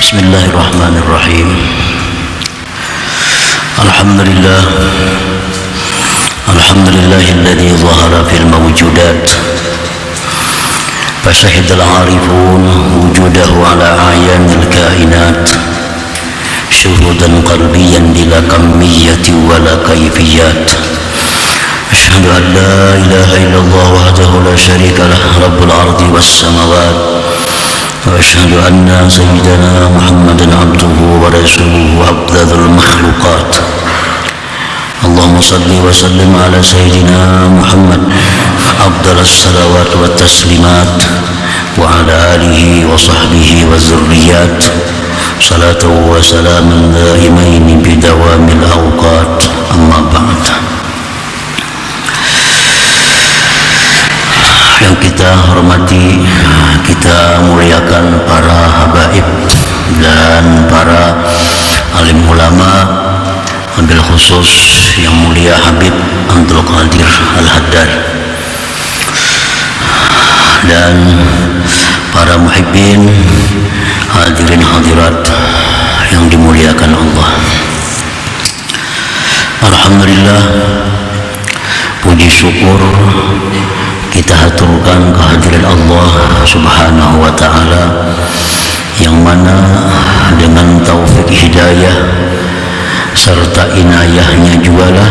Bismillahirrahmanirrahim. Alhamdulillahilladzi zahara fil mawjudat fashahidal arifun wujudahu ala ayanil kainat syuhudan qalbiyan bila kamiyati wala kaifiyat. Asyhadu an la ilaha illallah wahdahu la syarika lah rabbul ardi was samawat wa asyhadu anna sayyidana Muhammadan abduhu wa rasuluhu afdhalul makhluqat. Allahumma salli wa sallim ala sayyidina Muhammad afdhalus salawat wa taslimat wa ala alihi wa sahbihi wa zurriyat salatu wa salaman daimain bidawamil awqat. Amma ba'd. Yang kita hormati, kita muliakan para habaib dan para alim ulama, ambil khusus yang mulia Habib Abdul Qadir Al-Haddad dan para muhibbin, hadirin hadirat yang dimuliakan Allah. Alhamdulillah, puji syukur kita haturkan kehadiran Allah Subhanahu wa ta'ala, yang mana dengan taufik hidayah serta inayahnya jugalah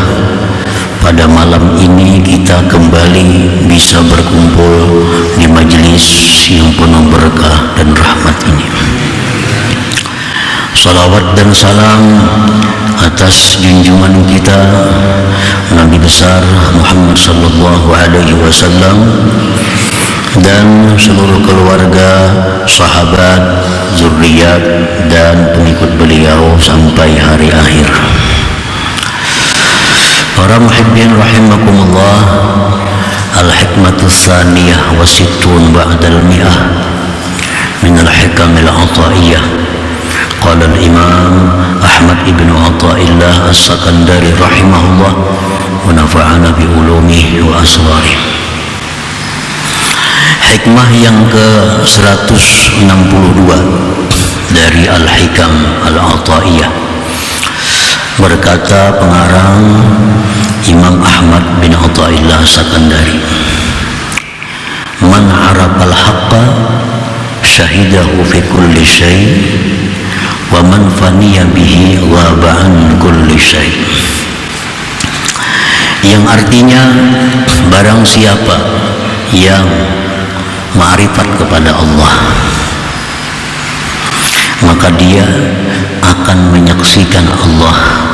pada malam ini kita kembali bisa berkumpul di majelis yang penuh berkah dan rahmat ini. Salawat dan salam atas junjungan kita Nabi besar Muhammad sallallahu alaihi wasallam dan seluruh keluarga, sahabat, zuriat dan pengikut beliau sampai hari akhir. Para muhibbin rahimakumullah, al-hikmatus tsaniyah wa sittun ba'dal mi'ah min al-hikamil ataiyah. Qala al-imam Ahmad ibn Athaillah as-Sakandari rahimahullah wa nafa'ana bi ulumihi wa asrarih. Hikmah yang ke-162 dari Al-Hikam Al-Ataiyah. Berkata pengarang Imam Ahmad bin Athaillah Sakandari, man arafal haqqa syahidahu fi kulli syai' wa man faniya bihi ghaba an kulli syai'. Yang artinya, barang siapa yang ma'rifat kepada Allah, maka dia akan menyaksikan Allah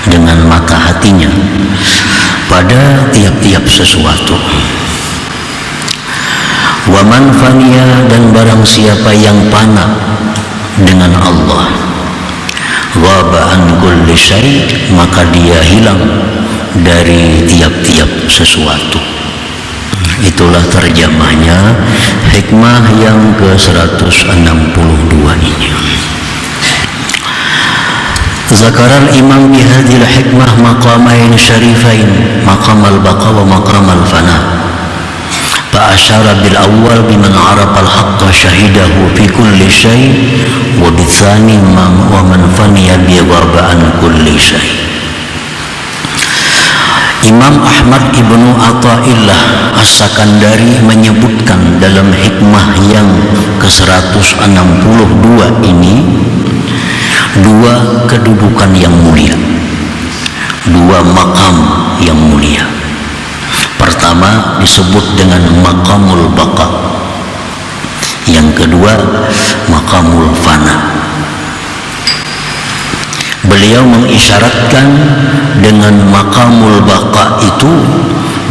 dengan mata hatinya pada tiap-tiap sesuatu. Wa man faniya, dan barang siapa yang fana dengan Allah, ghaba an kulli syai', maka dia hilang dari tiap-tiap sesuatu. Itulah terjemahnya hikmah yang ke-162 ini. Zakaral imam bihadil hikmah maqamain syarifain, maqam al-baqa wa maqam al-fana. Fa'asyara bil awwal biman arafa al-haqqa syahidahu fi kulli syai' wa bitsani wa man faniya bi ghaba an kulli syai'. Imam Ahmad ibnu Athaillah As-Sakandari menyebutkan dalam hikmah yang ke-162 ini dua kedudukan yang mulia, dua maqam yang mulia. Pertama disebut dengan maqamul baqa, yang kedua maqamul fana. Beliau mengisyaratkan dengan maqamul baqa itu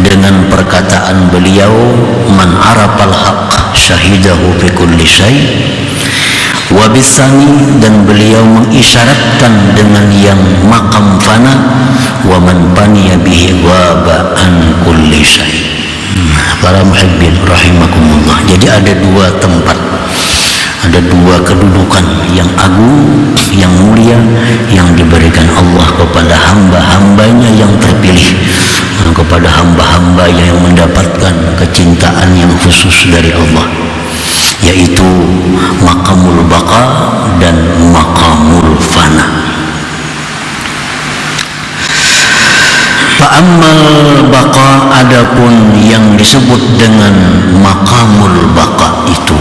dengan perkataan beliau, man arafal haqq syahidahu fi kulli syai', wa bisani, dan beliau mengisyaratkan dengan yang maqam fana, wa man faniya bihi ghaba an kulli syai'. Para muhibbin rahimakumullah, jadi ada dua tempat, ada dua kedudukan yang agung, yang mulia, yang diberikan Allah kepada hamba-hambanya yang terpilih, kepada hamba-hamba yang mendapatkan kecintaan yang khusus dari Allah, yaitu maqamul baqa Fa'ammal baqa, adapun yang disebut dengan maqamul baqa itu,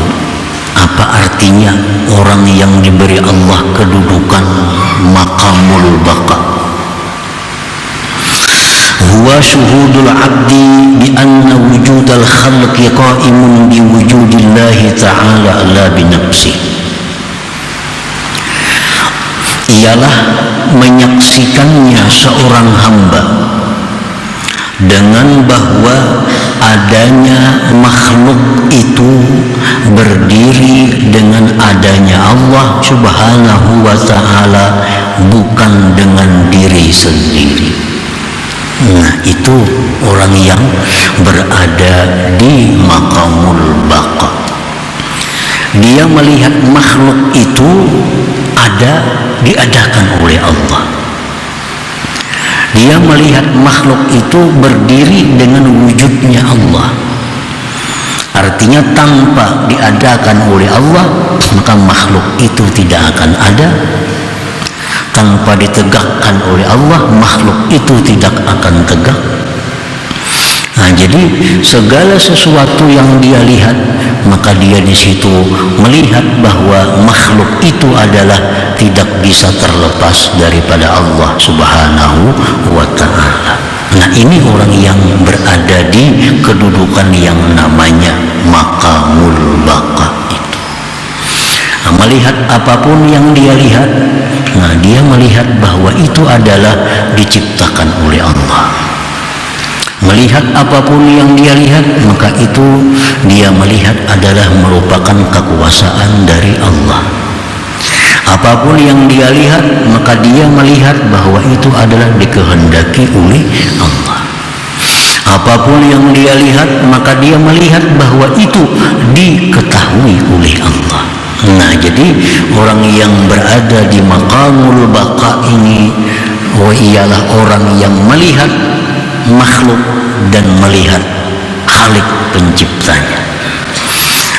apa artinya orang yang diberi Allah kedudukan maqamul baqa? Huwa syuhudul abdi bi anna wujudal khalqi qa'imun bi wujudillahi ta'ala la bi nafsihi. Ialah menyaksikannya seorang hamba dengan bahwa adanya makhluk itu berdiri dengan adanya Allah Subhanahu wa ta'ala, bukan dengan diri sendiri. Nah, itu orang yang berada di maqamul baqa. Dia melihat makhluk itu diadakan oleh Allah. Dia melihat makhluk itu berdiri dengan wujudnya Allah. Artinya tanpa diadakan oleh Allah, maka makhluk itu tidak akan ada. Tanpa ditegakkan oleh Allah, makhluk itu tidak akan tegak. Nah, jadi segala sesuatu yang dia lihat, maka dia di situ melihat bahwa makhluk itu adalah tidak bisa terlepas daripada Allah Subhanahu wa ta'ala. Nah, ini orang yang berada di kedudukan yang namanya maqamul baqa itu. Nah, melihat apapun yang dia lihat, nah dia melihat bahwa itu adalah diciptakan oleh Allah. Melihat apapun yang dia lihat, maka itu dia melihat adalah merupakan kekuasaan dari Allah. Apapun yang dia lihat, maka dia melihat bahwa itu adalah dikehendaki oleh Allah. Apapun yang dia lihat, maka dia melihat bahwa itu diketahui oleh Allah. Nah, jadi orang yang berada di maqamul baqa ini ialah orang yang melihat makhluk dan melihat Khalik penciptanya.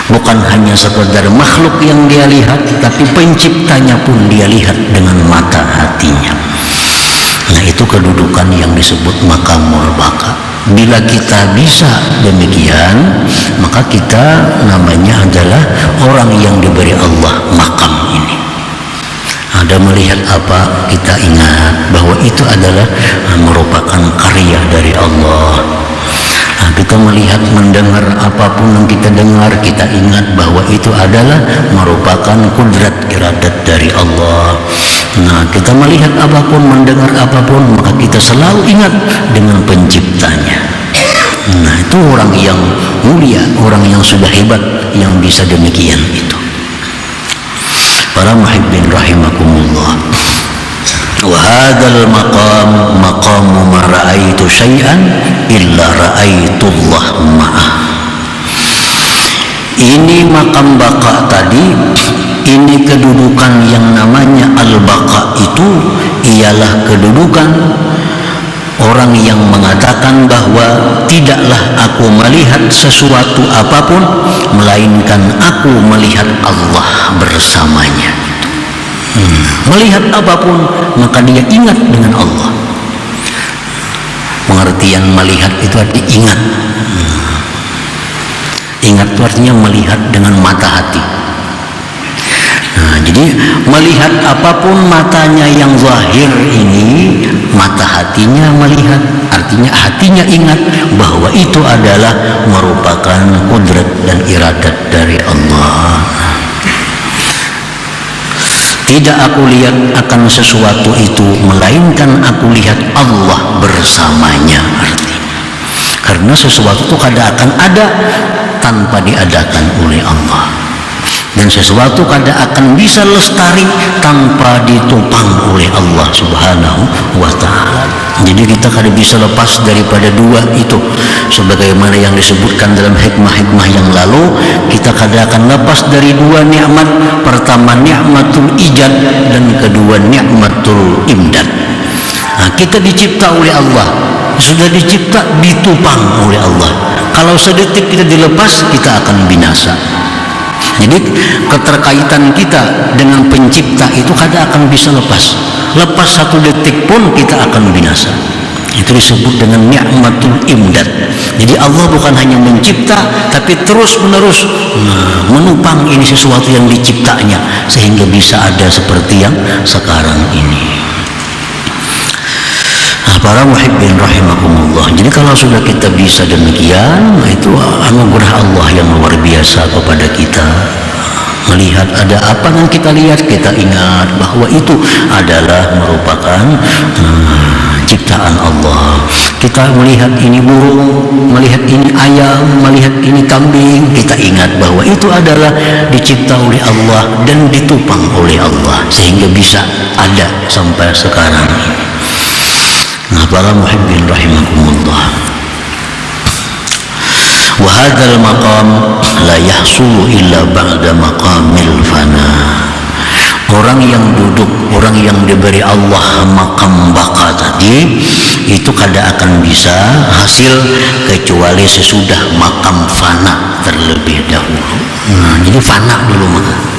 Bukan hanya sekedar makhluk yang dia lihat, tapi penciptanya pun dia lihat dengan mata hatinya. Nah, itu kedudukan yang disebut maqamul baqa. Bila kita bisa demikian, maka kita namanya adalah orang yang diberi Allah makam ini. Ada melihat apa, kita ingat bahwa itu adalah merupakan karya dari Allah. Nah, kita melihat, mendengar apapun yang kita dengar, kita ingat bahwa itu adalah merupakan kudrat iradat dari Allah. Nah, kita melihat apapun, mendengar apapun, maka kita selalu ingat dengan penciptanya. Nah, itu orang yang mulia, orang yang sudah hebat, yang bisa demikian itu. Para muhibbin rahimakumullah. Wa hadzal maqam maqamu ma ra'aitu syai'an illa ra'aitullah ma'ah. Ini makam baqa tadi, ini kedudukan yang namanya al-baqa itu ialah kedudukan orang yang mengatakan bahwa tidaklah aku melihat sesuatu apapun melainkan aku melihat Allah bersamanya. Melihat apapun maka dia ingat dengan Allah. Pengertian melihat itu arti ingat. Ingat itu artinya melihat dengan mata hati. Nah, jadi melihat apapun matanya yang zahir ini, mata hatinya melihat, artinya hatinya ingat bahwa itu adalah merupakan kudrat dan iradat dari Allah. Tidak aku lihat akan sesuatu itu melainkan aku lihat Allah bersamanya, artinya. Karena sesuatu itu kadang akan ada tanpa diadakan oleh Allah, dan sesuatu kadang akan bisa lestari tanpa ditopang oleh Allah Subhanahu wa ta'ala. Jadi kita kadang bisa lepas daripada dua itu, sebagaimana yang disebutkan dalam hikmah-hikmah yang lalu. Kita kadang akan lepas dari dua nikmat, pertama nikmatul ijad dan kedua nikmatul imdad. Nah, kita dicipta oleh Allah, sudah dicipta ditopang oleh Allah. Kalau sedetik kita dilepas, kita akan binasa. Jadi keterkaitan kita dengan pencipta itu kadang akan bisa lepas satu detik pun kita akan binasa. Itu disebut dengan ni'matul imdad. Jadi Allah bukan hanya mencipta, tapi terus menerus menupang ini sesuatu yang diciptanya sehingga bisa ada seperti yang sekarang ini. Para muhibbin rahimakumullah. Jadi kalau sudah kita bisa demikian, itu anugerah Allah yang luar biasa kepada kita. Melihat ada apa yang kita lihat, kita ingat bahwa itu adalah merupakan ciptaan Allah. Kita melihat ini burung, melihat ini ayam, melihat ini kambing, kita ingat bahwa itu adalah dicipta oleh Allah dan ditupang oleh Allah sehingga bisa ada sampai sekarang ini. Nah, para muhibbin rahimakumullah, wa hadzal maqam la yahsulu illa ba'da maqamil fana. Orang yang duduk, orang yang diberi Allah makam baka tadi, itu kada akan bisa hasil kecuali sesudah makam fana terlebih dahulu. Nah, jadi fana dulu maka.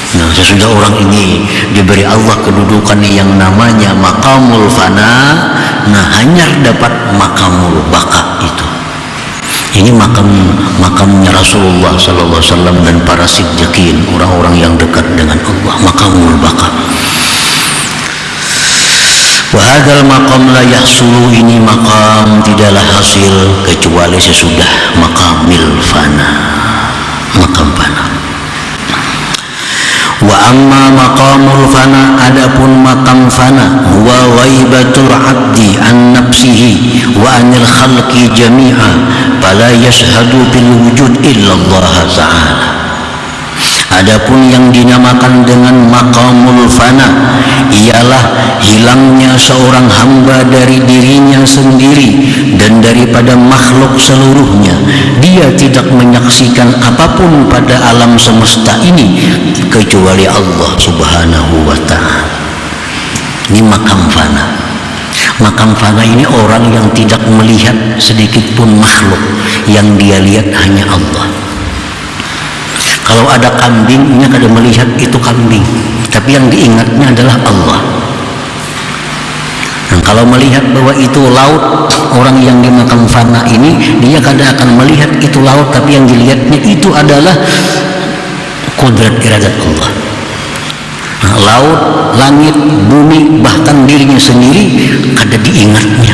Nah, sesudah orang ini diberi Allah kedudukan yang namanya makamul fana, nah hanya dapat makamul baka itu. Ini makamnya Rasulullah sallallahu alaihi wasallam dan para siddiqin, orang-orang yang dekat dengan Allah, makamul baka. Wa hadzal maqam la yahsulu, ini makam tidaklah hasil kecuali sesudah makamil fana, makam fana. Wa amma maqamul fana, adapun makam fana, huwa ghaibatul abdi an nafsihi wa anil khalqi jami'a, fala yashhadu bil wujud illa Allah ta'ala. Adapun yang dinamakan dengan maqamul fana, ialah hilangnya seorang hamba dari dirinya sendiri dan daripada makhluk seluruhnya. Dia tidak menyaksikan apapun pada alam semesta ini kecuali Allah subhanahu wa ta'ala. Ini makam fana. Makam fana ini orang yang tidak melihat sedikit pun makhluk, yang dia lihat hanya Allah. Kalau ada kambing, ini kada melihat itu kambing, tapi yang diingatnya adalah Allah. Nah, kalau melihat bahwa itu laut, orang yang di makam fana ini, dia kada akan melihat itu laut, tapi yang dilihatnya itu adalah kudrat iradat Allah. Nah, laut, langit, bumi, bahkan dirinya sendiri kada diingatnya,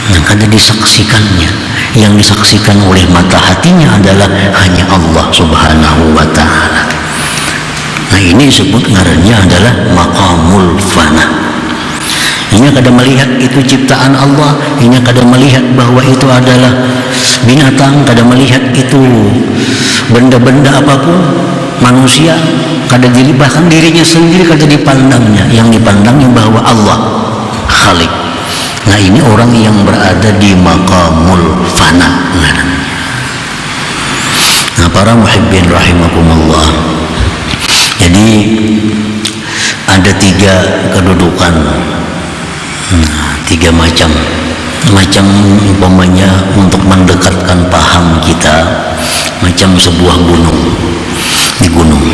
nah, kada disaksikannya. Yang disaksikan oleh mata hatinya adalah hanya Allah subhanahu wa ta'ala. Nah, ini disebut ngarannya adalah maqamul fana. Ini kada melihat itu ciptaan Allah, ini kada melihat bahwa itu adalah binatang, kada melihat itu benda-benda apapun, manusia, kada diri, bahkan dirinya sendiri kada dipandangnya. Yang dipandangnya bahwa Allah Khalik. Nah, ini orang yang berada di maqamul fana. Nah, para muhibbin rahimakumullah, jadi ada 3 kedudukan, 3 macam umpamanya untuk mendekatkan paham kita, macam sebuah gunung. Di gunung,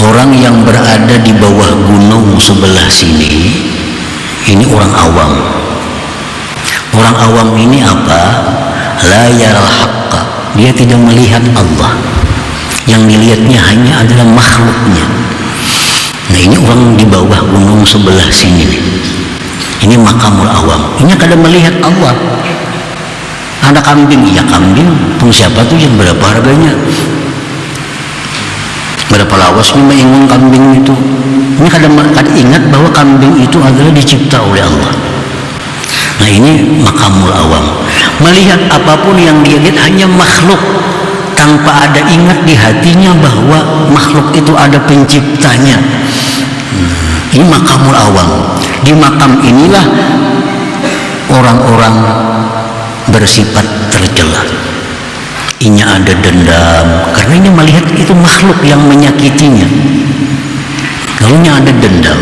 orang yang berada di bawah gunung sebelah sini, ini orang awam. Orang awam ini apa? La yaral haqqa, dia tidak melihat Allah. Yang dilihatnya hanya adalah makhluknya. Nah, ini orang di bawah gunung sebelah sini. Ini makamul awam. Ini kada melihat Allah. Ada kambing, iya kambing. Pun siapa tuh yang berapa harganya? Berapa lawas ini mengingun kambing itu? Ini kadang ingat bahwa kambing itu adalah dicipta oleh Allah. Nah, ini makamul awam. Melihat apapun yang dia lihat hanya makhluk, tanpa ada ingat di hatinya bahwa makhluk itu ada penciptanya. Ini makamul awam. Di makam inilah orang-orang bersifat tercela. Inya ada dendam karena ini melihat itu makhluk yang menyakitinya. Lalunya ada dendam.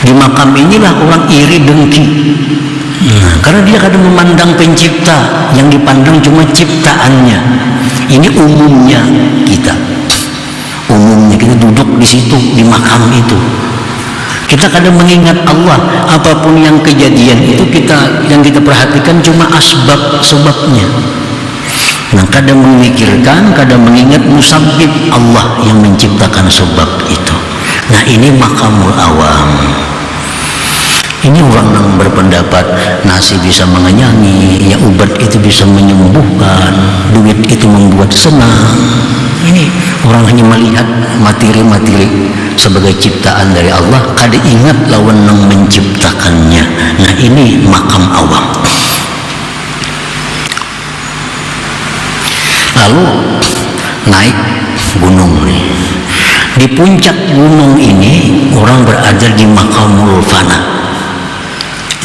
Di makam inilah orang iri dengki. Nah, karena dia kadang memandang pencipta, yang dipandang cuma ciptaannya. Ini umumnya kita. Umumnya kita duduk di situ, di makam itu. Kita kadang mengingat Allah, apapun yang kejadian itu yang kita perhatikan cuma sebabnya. Nah, kadang memikirkan, kadang mengingat musabbib Allah yang menciptakan sebab itu. Nah, ini makamul awam. Ini orang yang berpendapat nasi bisa mengenyangi, ya obat itu bisa menyembuhkan, duit itu membuat senang. Ini orang hanya melihat materi-materi sebagai ciptaan dari Allah, kada ingat lawan yang menciptakannya. Nah, ini makam awam. Lalu naik gunung nih. Di puncak gunung ini orang berada di makamul fana.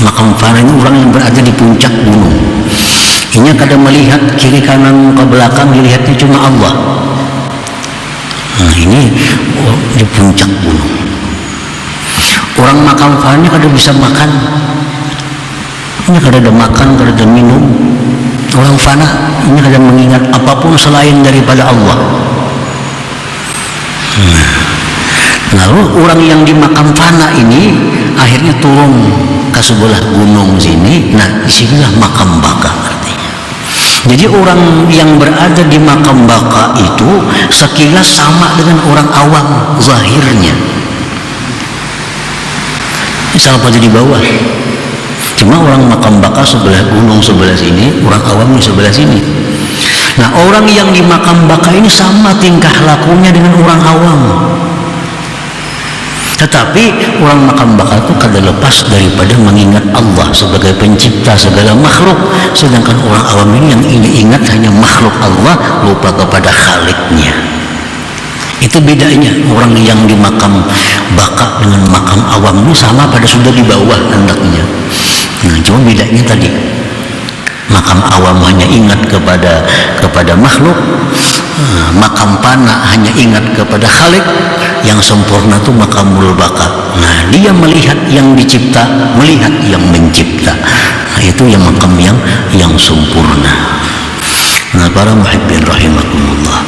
Makam fana ini orang yang berada di puncak gunung. Ini kadang melihat kiri kanan ke belakang, dilihatnya cuma Allah. Nah, ini di puncak gunung. Orang makam fana kadang bisa makan. Ini kadang ada makan, kadang ada minum. Orang fana ini kadang mengingat apapun selain daripada Allah. Lalu orang yang di makam fana ini akhirnya turun ke sebelah gunung sini. Nah, disinilah makam baka artinya. Jadi orang yang berada di makam baka itu sekilas sama dengan orang awam zahirnya. Sama pada di bawah. Cuma orang makam baka sebelah gunung sebelah sini, orang awam di sebelah sini. Nah, orang yang di makam baka ini sama tingkah lakunya dengan orang awam. Tetapi orang makam baka itu kada lepas daripada mengingat Allah sebagai pencipta segala makhluk. Sedangkan orang awam ini yang ingat hanya makhluk Allah, lupa kepada Khaliknya. Itu bedanya orang yang di makam baka dengan makam awam ini sama pada sudah di bawah hendaknya. Nah, cuma bedanya tadi makam awam hanya ingat kepada makhluk, makam fana hanya ingat kepada Khalik. Yang sempurna itu makamul baka. Nah, dia melihat yang dicipta, melihat yang mencipta. Nah, itu yang makam yang sempurna. Nah, para muhibbin rahimakumullah,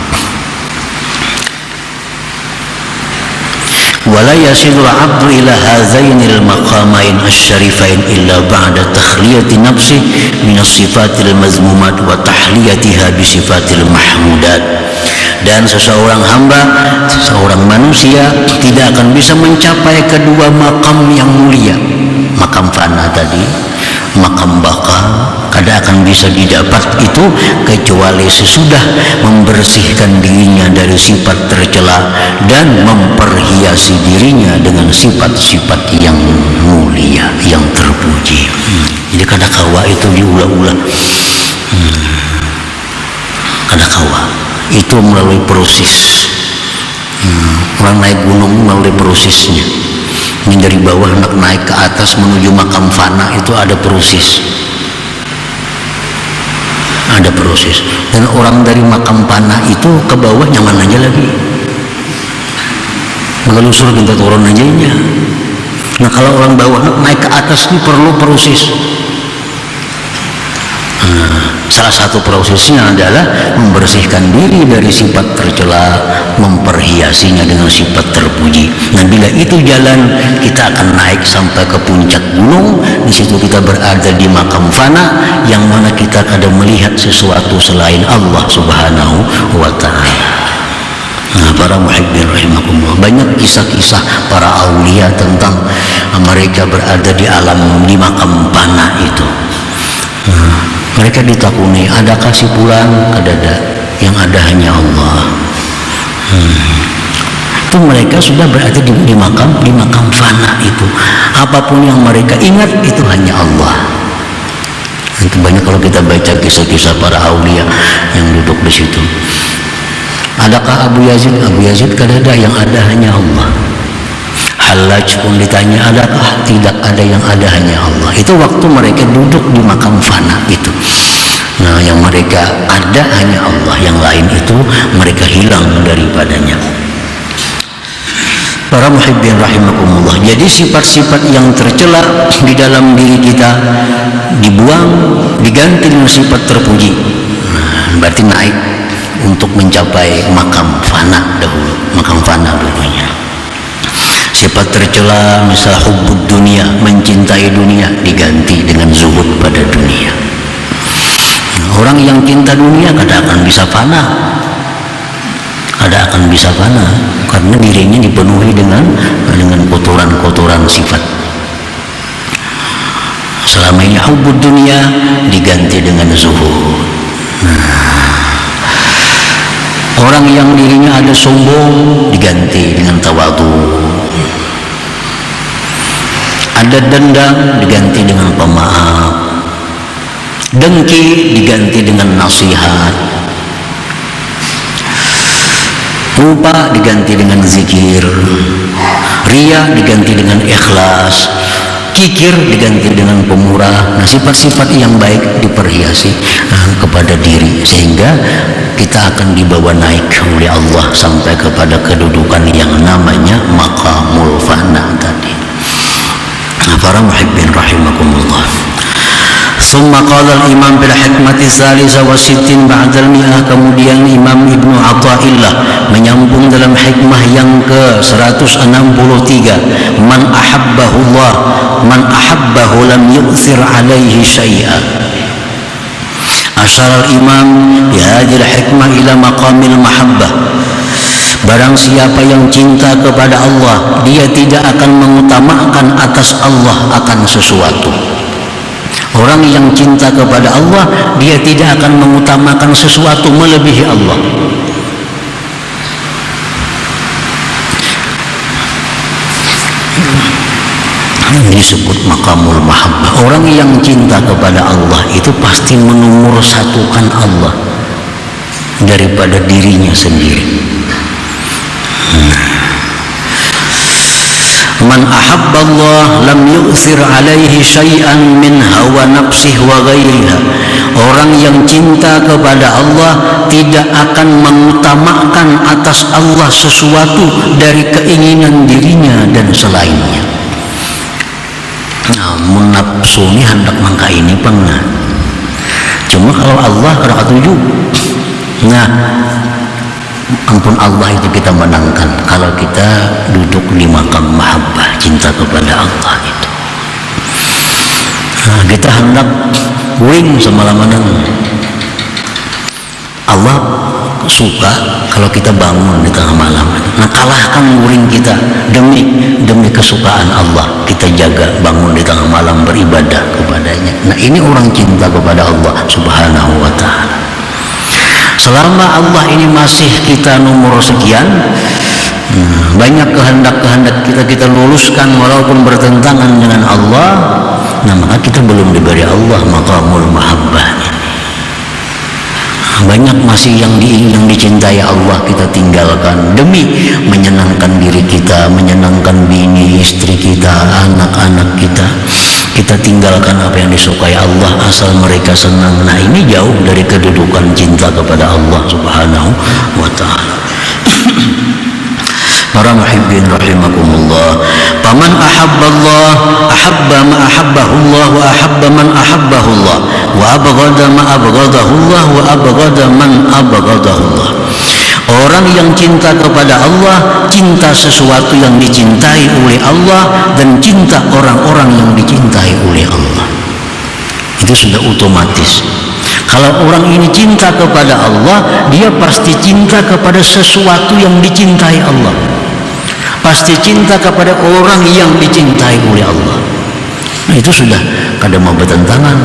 wala yasilul abdu ila hadzainil maqamain asyarifain illa ba'da takhliyati nafsi min as-sifatil mazmumat wa tahliyatiha bi sifatil mahmudat. Dan seseorang hamba, seorang manusia tidak akan bisa mencapai kedua makam yang mulia, makam fana tadi, makam baka, kada akan bisa didapat itu kecuali sesudah membersihkan dirinya dari sifat tercela dan memperhiasi dirinya dengan sifat-sifat yang mulia, yang terpuji. Jadi kada kawa itu diulang-ulang. Kada kawa itu melalui proses. Orang naik gunung melalui prosesnya. Ini dari bawah nak naik ke atas menuju makam fana itu ada proses. Ada proses. Dan orang dari makam fana itu ke bawah nyaman aja lagi. Mengelusur kita turun aja nya. Nah, kalau orang bawah nak naik ke atas ini perlu proses. Salah satu prosesnya adalah membersihkan diri dari sifat tercela, memperhiasinya dengan sifat terpuji. Nah, bila itu jalan, kita akan naik sampai ke puncak gunung. Di situ kita berada di makam fana, yang mana kita kadang melihat sesuatu selain Allah Subhanahu wa Ta'ala. Nah, para muhibbin rahimakumullah, banyak kisah-kisah para aulia tentang mereka berada di alam di makam fana itu. Mereka ditakuni, ada kasih pulang, kadada, yang ada hanya Allah. Itu mereka sudah berada di makam fana itu. Apapun yang mereka ingat itu hanya Allah. Itu banyak kalau kita baca kisah-kisah para aulia yang duduk di situ. Adakah Abu Yazid? Abu Yazid kadada, yang ada hanya Allah. Hallaj pun ditanya, adakah? Tidak ada, yang ada hanya Allah. Itu waktu mereka duduk di makam fana itu. Nah, yang mereka ada hanya Allah, yang lain itu mereka hilang daripadanya. Para muhibbin rahimakumullah, jadi sifat-sifat yang tercela di dalam diri kita dibuang, diganti dengan sifat terpuji. Nah, berarti naik untuk mencapai makam fana dahulu, makam fana dulunya. Sifat tercela misal hubbud dunia, mencintai dunia, diganti dengan zuhud pada dunia. Orang yang cinta dunia kadang akan bisa fana, karena dirinya dipenuhi dengan kotoran-kotoran sifat. Selama ini hubbud dunia diganti dengan zuhud. Orang yang dirinya ada sombong diganti dengan tawadhu. Ada dendam diganti dengan pemaaf. Dengki diganti dengan nasihat. Lupa diganti dengan zikir. Riya diganti dengan ikhlas. Kikir diganti dengan pemurah. Nah, sifat-sifat yang baik diperhiasi kepada diri, sehingga kita akan dibawa naik oleh Allah sampai kepada kedudukan yang namanya maqamul fana tadi. Para muhibbin rahimakumullah. Summa qala al-imam bil hikmati salisa wa sittin ba'dal mi'ah. Kemudian Imam Ibnu Athaillah menyambung dalam hikmah yang ke-163, man ahabbahullah man ahabbahu lam yu'thir alaihi syai'a. Asyara al-imam bihadil hikmah ila maqamil mahabbah. Barang siapa yang cinta kepada Allah, dia tidak akan mengutamakan atas Allah akan sesuatu. Orang yang cinta kepada Allah, dia tidak akan mengutamakan sesuatu melebihi Allah. Ini disebut maqamul mahabbah. Orang yang cinta kepada Allah itu pasti menomor satukan Allah daripada dirinya sendiri. Man ahabballah lam yu'thir alaihi syai'an min hawa nafsih wa ghairiha. Orang yang cinta kepada Allah tidak akan mengutamakan atas Allah sesuatu dari keinginan dirinya dan selainnya. Namun nafsu ini hendak mangka ini pernah. Cuma kalau Allah rakaat 7. Nah, ampun Allah itu kita menangkan kalau kita duduk di makam mahabbah, cinta kepada Allah itu. Nah, kita hendak wing semalaman. Allah suka kalau kita bangun di tengah malam. Nah, kalahkan wuring kita demi kesukaan Allah. Kita jaga bangun di tengah malam beribadah kepadanya. Nah, ini orang cinta kepada Allah Subhanahu wa ta'ala. Selama Allah ini masih kita nomor sekian, banyak kehendak-kehendak kita luluskan walaupun bertentangan dengan Allah, nah maka kita belum diberi Allah maqamul mahabbah ini. Banyak masih yang dicintai Allah kita tinggalkan demi menyenangkan diri kita, menyenangkan bini, istri kita, anak-anak kita. Kita tinggalkan apa yang disukai Allah asal mereka senang. Nah, ini jauh dari kedudukan cinta kepada Allah Subhanahu wa ta'ala. Para muhibbin rahimakumullah. Faman ahabballah ahabba ma ahabbahullah wa ahabba man ahabbahullah wa abghada ma abghadahullah wa abghada man abghadahullah. Orang yang cinta kepada Allah, cinta sesuatu yang dicintai oleh Allah, dan cinta orang-orang yang dicintai oleh Allah. Itu sudah otomatis. Kalau orang ini cinta kepada Allah, dia pasti cinta kepada sesuatu yang dicintai Allah. Pasti cinta kepada orang yang dicintai oleh Allah. Nah, itu sudah kada mau bertentangan.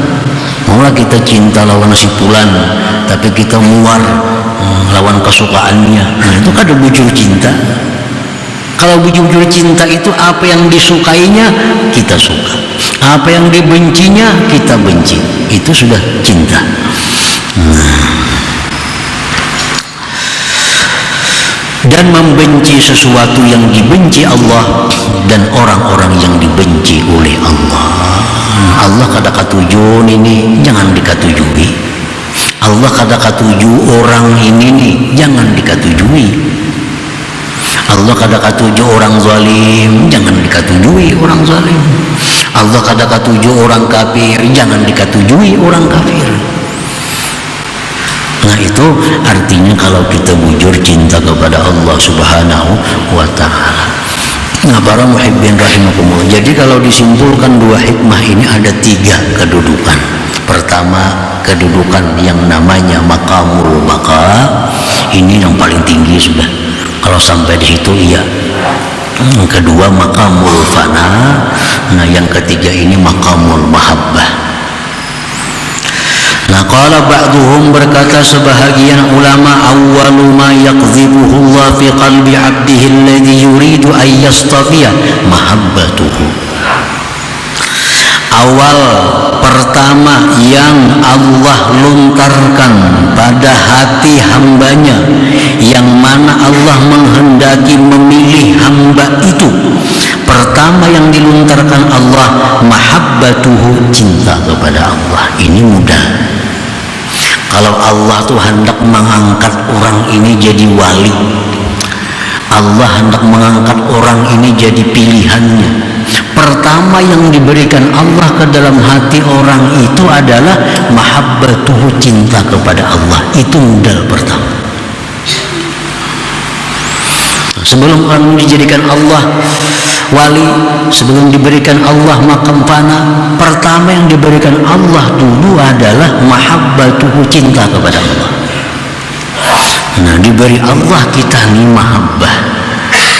Mula kita cinta lawan si fulan, tapi kita muar lawan kesukaannya. Nah, itu kada bujur cinta. Kalau bujur cinta itu apa yang disukainya kita suka, apa yang dibencinya kita benci. Itu sudah cinta. Dan membenci sesuatu yang dibenci Allah dan orang-orang yang dibenci oleh Allah. Allah kada katuju ini jangan dikatujui. Allah kada katuju orang ini nih jangan dikatujui. Allah kada katuju orang zalim jangan dikatujui orang zalim. Allah kada katuju orang kafir jangan dikatujui orang kafir. Nah, itu artinya kalau kita bujur cinta kepada Allah Subhanahu wa ta'ala. Nah, para muhibbin rahimakumullah, jadi kalau disimpulkan dua hikmah ini ada tiga kedudukan. Pertama, kedudukan yang namanya maqamul baqa, ini yang paling tinggi sudah. Kalau sampai di situ iya. Kedua, maqamul fana. Nah, yang ketiga ini maqamul mahabbah. Nah, qala ba'duhum, berkata sebahagian ulama, awwalu ma yaqdhibuhu Allah fi qalbi 'abdihi alladhi yuridu an yastafiya mahabbatuhu. Awal pertama yang Allah lontarkan pada hati hambanya, yang mana Allah menghendaki memilih hamba itu, pertama yang dilontarkan Allah mahabbatuhu, cinta kepada Allah. Ini mudah. Kalau Allah tuh hendak mengangkat orang ini jadi wali, Allah hendak mengangkat orang ini jadi pilihannya, pertama yang diberikan Allah ke dalam hati orang itu adalah mahabbatuhu, cinta kepada Allah. Itu modal pertama. Sebelum orang dijadikan Allah wali, sebelum diberikan Allah makam fana, pertama yang diberikan Allah dulu adalah mahabbatuhu, cinta kepada Allah. Nah, diberi Allah kita nih mahabbah.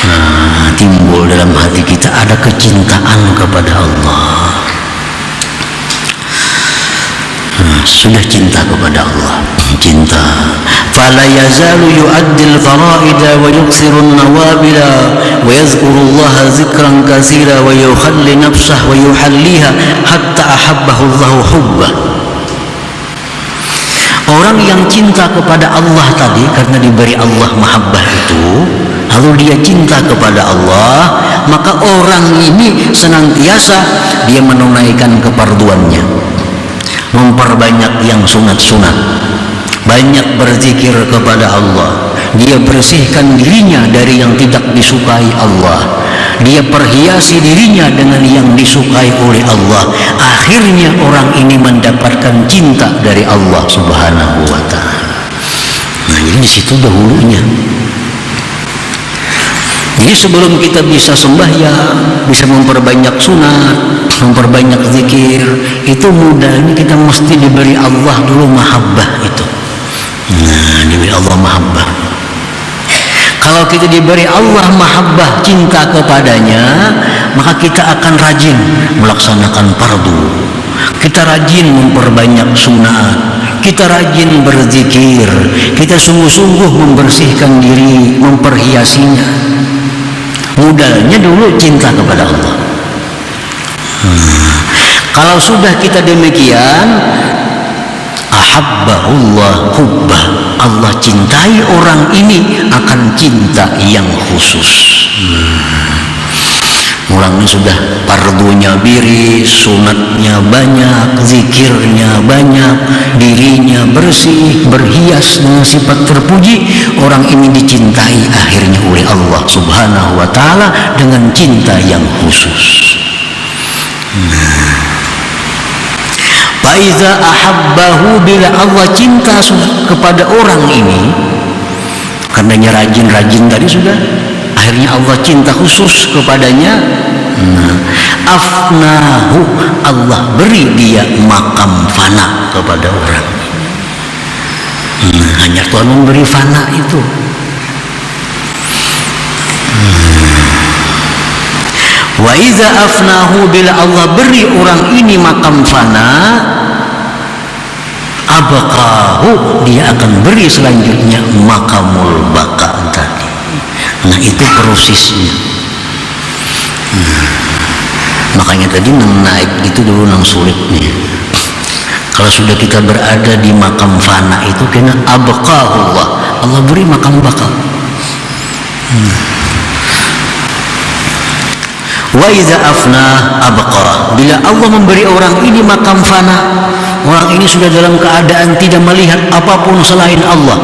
Nah, timbul dalam hati kita ada kecintaan kepada Allah. Nah, sudah cinta kepada Allah, cinta. Fala yazalu yu'addil fara'ida wa yuksirun nawabila wa yazkurullaha zikran katsira wa yukhalli nafsah wa yuhalliha hatta ahabbahu Allahu hubbah. Orang yang cinta kepada Allah tadi karena diberi Allah mahabbah itu, lalu dia cinta kepada Allah, maka orang ini senantiasa dia menunaikan kefarduannya, memperbanyak yang sunat-sunat, banyak berzikir kepada Allah. Dia bersihkan dirinya dari yang tidak disukai Allah, dia perhiasi dirinya dengan yang disukai oleh Allah. Akhirnya orang ini mendapatkan cinta dari Allah Subhanahu wa ta'ala. Nah, jadi di situ dahulunya. Jadi sebelum kita bisa sembahyang, bisa memperbanyak sunat, memperbanyak zikir, itu mudahnya kita mesti diberi Allah dulu mahabbah itu. Nah, diberi Allah mahabbah. Kalau kita diberi Allah mahabbah, cinta kepadanya, maka kita akan rajin melaksanakan fardu. Kita rajin memperbanyak sunat, kita rajin berzikir, kita sungguh-sungguh membersihkan diri, memperhiasinya. Modalnya dulu cinta kepada Allah. Kalau sudah kita demikian, ahabbahullah hubbah, Allah cintai orang ini akan cinta yang khusus. Orang ini sudah fardunya biris, sunatnya banyak, zikirnya banyak, dirinya bersih, berhias dengan sifat terpuji. Orang ini dicintai akhirnya oleh Allah Subhanahu wa ta'ala dengan cinta yang khusus. Faiza ahabbahu, bila Allah cinta kepada orang ini, karenanya rajin-rajin tadi sudah, akhirnya Allah cinta khusus kepadanya. Afnahu, Allah beri dia makam fana kepada orang. Hanya Tuhan memberi fana itu. Wa iza afnahu, bila Allah beri orang ini makam fana, abqahu, dia akan beri selanjutnya makamul baqa tadi. Nah, itu prosesnya. Makanya tadi naik itu dulu yang sulitnya. Kalau sudah kita berada di makam fana itu kena abqahu, Allah beri makam baqa. Wa iza afna abqa, bila Allah memberi orang ini makam fana, orang ini sudah dalam keadaan tidak melihat apapun selain Allah.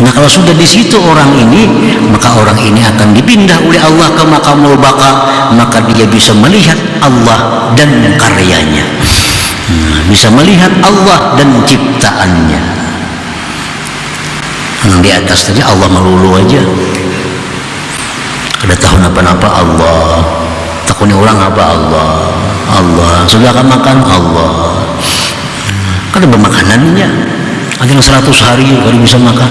Nah, kalau sudah di situ orang ini, maka orang ini akan dipindah oleh Allah ke makamul baqa, maka dia bisa melihat Allah dan karyanya. Bisa melihat Allah dan ciptaannya. Di atas tadi Allah melulu aja. Ada tahu apa-apa Allah, takutnya orang apa Allah, sudah akan makan Allah. Kan ada makanannya, ada yang 100 hari baru bisa makan.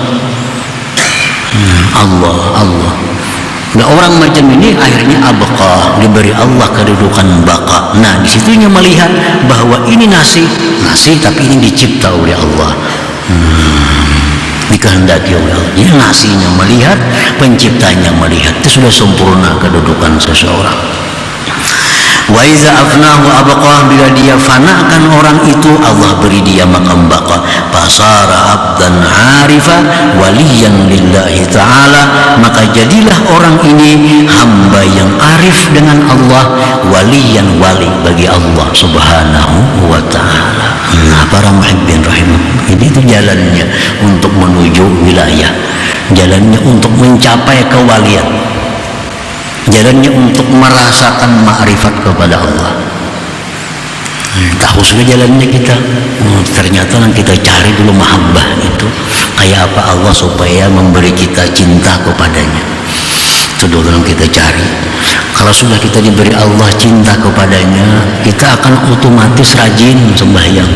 Allah. Nah, orang macam ini akhirnya abqa, diberi Allah kedudukan baqa. Nah, disitunya melihat bahwa ini nasi tapi ini dicipta oleh Allah. Dikehendaki oleh Allah. Jadi nasinya melihat, penciptanya melihat, itu sudah sempurna kedudukan seseorang. Wa iza afnahu abqah, bila dia fanakan orang itu, Allah beri dia makam baqa. Fasara abdan arifa waliyan lillahi ta'ala, maka jadilah orang ini hamba yang arif dengan Allah, waliyan, wali bagi Allah subhanahu wa ta'ala. Nah, para muhibbin rahimah, ini itu jalannya untuk menuju wilayah, jalannya untuk mencapai kewalian, jalannya untuk merasakan ma'rifat kepada Allah. Tahu sudah jalannya kita. Ternyata yang kita cari dulu mahabbah itu kayak apa Allah supaya memberi kita cinta kepadanya. Itu dulu yang kita cari. Kalau sudah kita diberi Allah cinta kepadanya, kita akan otomatis rajin sembahyang,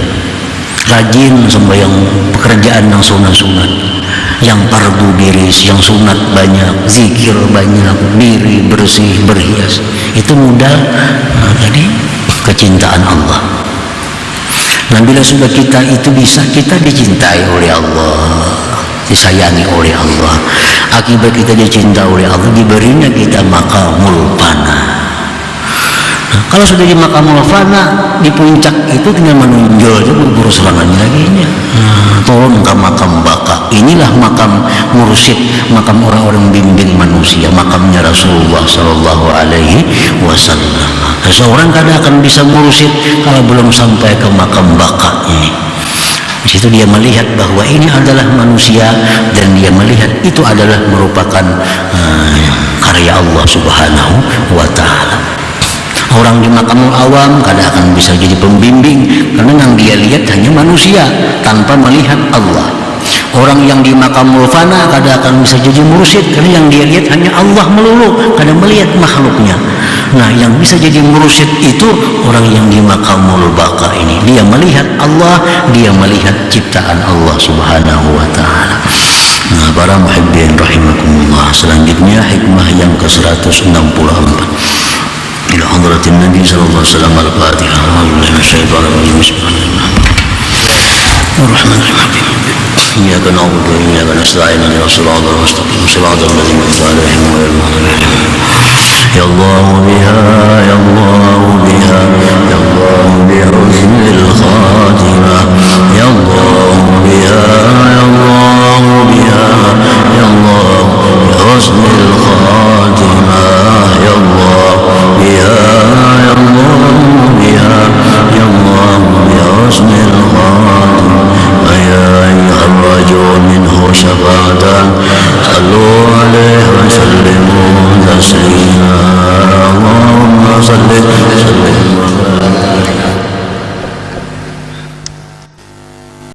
pekerjaan yang sunat-sunat, yang fardu diris, yang sunat banyak, zikir banyak, diri bersih, berhias. Itu modal tadi kecintaan Allah. Nah, bila sudah kita itu bisa, kita dicintai oleh Allah, disayangi oleh Allah. Akibat kita dicintai oleh Allah, diberinya kita maqamul fana. Nah, kalau sudah di maqamul fana, di puncak itu tinggal menonjol aja buru serangannya lagi. Turun ke makam baqa. Inilah makam mursyid, makam orang-orang bimbing manusia, makamnya Rasulullah sallallahu alaihi wasallam. Seseorang kadang akan bisa mursyid kalau belum sampai ke makam baqa ini. Di situ dia melihat bahwa ini adalah manusia, dan dia melihat itu adalah merupakan karya Allah subhanahu wa ta'ala. Orang di makamul awam kadang akan bisa jadi pembimbing, karena yang dia lihat hanya manusia tanpa melihat Allah. Orang yang di makamul fana kadang akan bisa jadi mursyid, karena yang dia lihat hanya Allah melulu, kadang melihat makhluknya. Nah, yang bisa jadi mursyid itu orang yang di makamul baqa ini. Dia melihat Allah, dia melihat ciptaan Allah subhanahu wa ta'ala. Nah, para muhibbin rahimakumullah, selanjutnya hikmah yang ke-164. Ila hadratin Nabi sallallahu alaihi wasallam al-Fatihah. A'udzu minasyaitonir rajim. Bismillahirrahmanirrahim. Iyyaka na'budu wa iyyaka nasta'in. Ihdinas siratal mustaqim. Siratal ladzina an'amta 'alaihim ghairil maghdubi 'alaihim. Ya Allah biha, ya Allah biha, ya Allah bihusnil khatimah. Ya Allah biha, ya Allah biha, ya Allah bihusnil khatimah. Ya Allah biha, ya Allah biha, ya Allah bihusnil khatimah. Ya ayyuhal rajul minhu syafa'atan sallu alaihi wa sallam.